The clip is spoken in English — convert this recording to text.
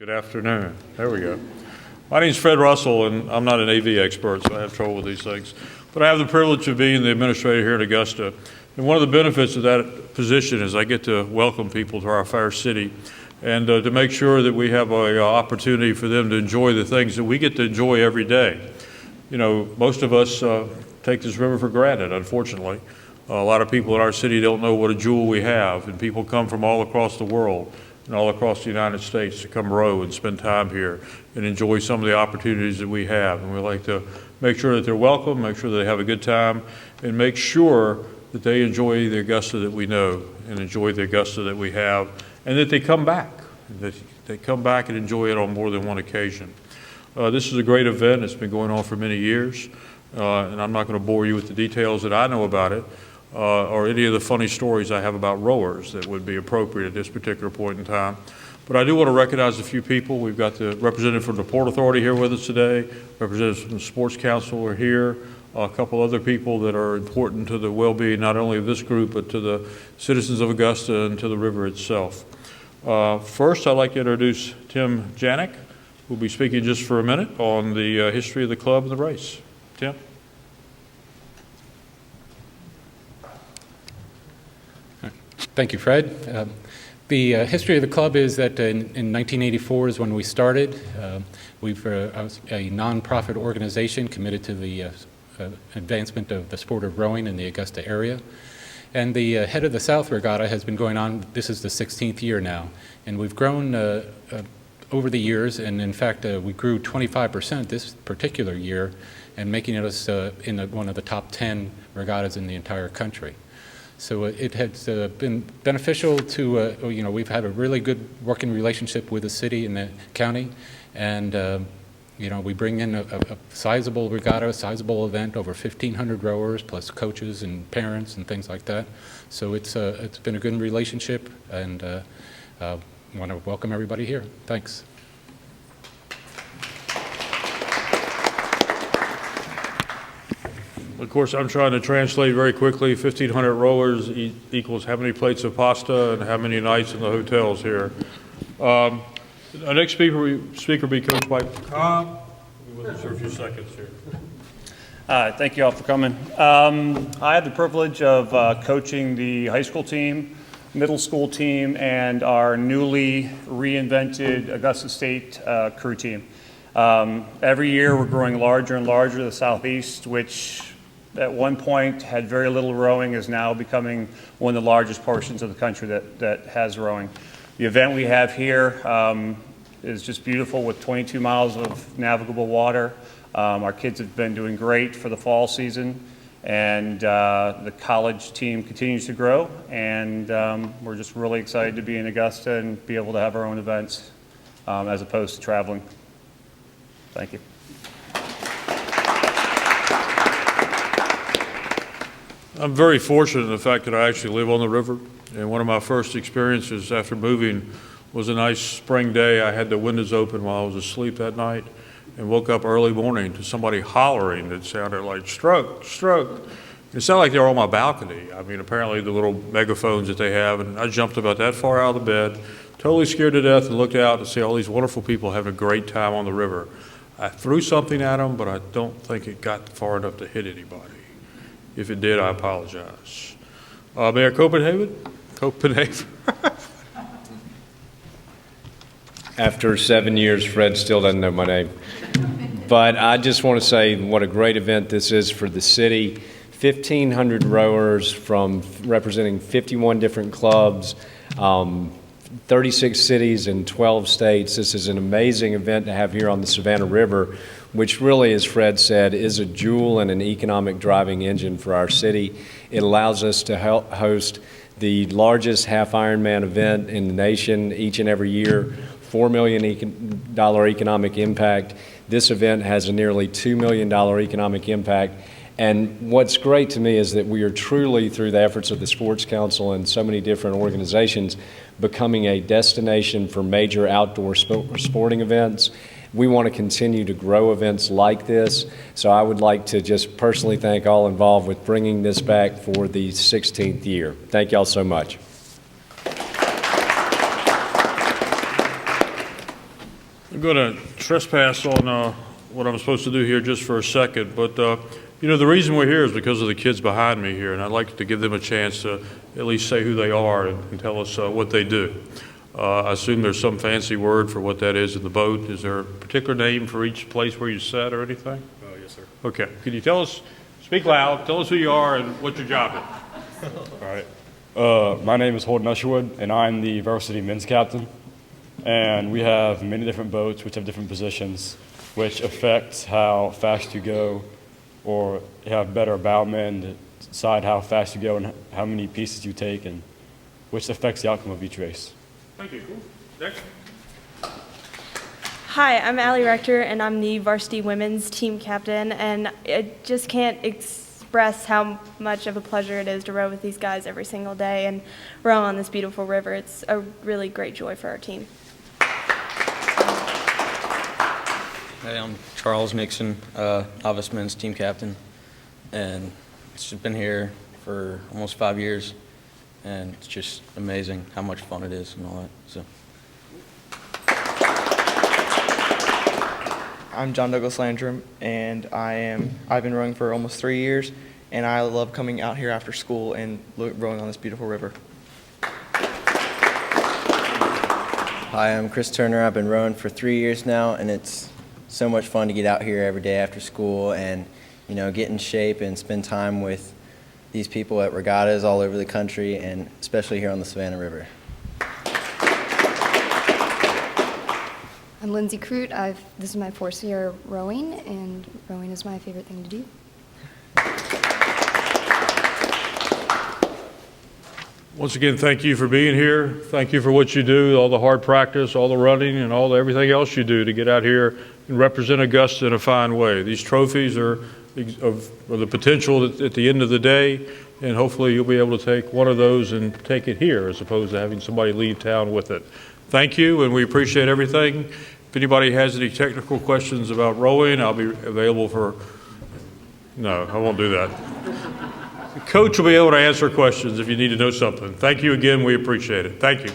Good afternoon. There we go. My name is Fred Russell, and I'm not an AV expert, so I have trouble with these things. But I have the privilege of being the administrator here in Augusta. And one of the benefits of that position is I get to welcome people to our fair city and to make sure that we have an opportunity for them to enjoy the things that we get to enjoy every day. You know, most of us take this river for granted, unfortunately. A lot of people in our city don't know what a jewel we have, and people come from all across the world and all across the United States to come row and spend time here and enjoy some of the opportunities that we have. And we like to make sure that they're welcome, make sure that they have a good time, and make sure that they enjoy the Augusta that we know and enjoy the Augusta that we have, and that they come back, that they come back and enjoy it on more than one occasion. This is a great event. It's been going on for many years, and I'm not going to bore you with the details that I know about it, or any of the funny stories I have about rowers that would be appropriate at this particular point in time. But I do want to recognize a few people. We've got the representative from the Port Authority here with us today, representatives from the Sports Council are here, a couple other people that are important to the well-being not only of this group, but to the citizens of Augusta and to the river itself. First, I'd like to introduce Tim Janik, who will be speaking just for a minute on the history of the club and the race. Tim? Thank you, Fred. The history of the club is that in 1984 is when we started. We've a nonprofit organization committed to the advancement of the sport of rowing in the Augusta area. And the head of the South Regatta has been going on, this is the 16th year now. And we've grown over the years, and in fact, we grew 25% this particular year, and making us in one of the top 10 regattas in the entire country. So it has been beneficial to, we've had a really good working relationship with the city and the county, and we bring in a sizable regatta, a sizable event, over 1,500 rowers, plus coaches and parents and things like that. So it's been a good relationship, and I want to welcome everybody here. Thanks. Of course, I'm trying to translate very quickly. 1,500 rowers equals how many plates of pasta and how many nights in the hotels here. Our next speaker will be Coach Mike Cobb. We'll be with us for a few seconds here. Thank you all for coming. I have the privilege of coaching the high school team, middle school team, and our newly reinvented Augusta State crew team. Every year we're growing larger and larger. The Southeast, which at one point had very little rowing, is now becoming one of the largest portions of the country that has rowing. The event we have here is just beautiful, with 22 miles of navigable water. Our kids have been doing great for the fall season, and the college team continues to grow, and we're just really excited to be in Augusta and be able to have our own events as opposed to traveling. Thank you. I'm very fortunate in the fact that I actually live on the river, and one of my first experiences after moving was a nice spring day. I had the windows open while I was asleep that night and woke up early morning to somebody hollering that sounded like stroke, stroke. It sounded like they were on my balcony. I mean, apparently the little megaphones that they have, and I jumped about that far out of the bed, totally scared to death, and looked out to see all these wonderful people having a great time on the river. I threw something at them, but I don't think it got far enough to hit anybody. If it did, I apologize. Mayor Copenhaver. After 7 years, Fred still doesn't know my name. But I just want to say what a great event this is for the city. 1,500 rowers from representing 51 different clubs, 36 cities and 12 states. This is an amazing event to have here on the Savannah River, which really, as Fred said, is a jewel and an economic driving engine for our city. It allows us to host the largest half Ironman event in the nation each and every year, $4 million economic impact. This event has a nearly $2 million economic impact. And what's great to me is that we are truly, through the efforts of the Sports Council and so many different organizations, becoming a destination for major outdoor sporting events. We want to continue to grow events like this. So I would like to just personally thank all involved with bringing this back for the 16th year. Thank y'all so much. I'm going to trespass on what I'm supposed to do here just for a second, but you know, the reason we're here is because of the kids behind me here, and I'd like to give them a chance to at least say who they are and tell us what they do. I assume there's some fancy word for what that is in the boat. Is there a particular name for each place where you sit or anything? Yes, sir. Okay. Can you tell us, speak loud, tell us who you are and what your job is? All right. My name is Holden Usherwood, and I'm the varsity men's captain. And we have many different boats which have different positions, which affect how fast you go, or you have better bowmen to decide how fast you go and how many pieces you take, and which affects the outcome of each race. Thank you. Cool. Next. Hi, I'm Allie Rector, and I'm the varsity women's team captain, and I just can't express how much of a pleasure it is to row with these guys every single day and row on this beautiful river. It's a really great joy for our team. Hey, I'm Charles Nixon, novice men's team captain, and it's been here for almost 5 years, and it's just amazing how much fun it is and all that. So. I'm John Douglas Landrum, and I've been rowing for almost 3 years, and I love coming out here after school and rowing on this beautiful river. Hi, I'm Chris Turner. I've been rowing for 3 years now, and it's so much fun to get out here every day after school and, you know, get in shape and spend time with these people at regattas all over the country, and especially here on the Savannah River. I'm Lindsay Crute. This is my 4th year rowing, and rowing is my favorite thing to do. Once again, thank you for being here. Thank you for what you do, all the hard practice, all the running, and everything else you do to get out here and represent Augusta in a fine way. These trophies are of the potential at the end of the day, and hopefully you'll be able to take one of those and take it here as opposed to having somebody leave town with it. Thank you, and we appreciate everything. If anybody has any technical questions about rowing, I'll be available for... No, I won't do that. The coach will be able to answer questions if you need to know something. Thank you again. We appreciate it. Thank you.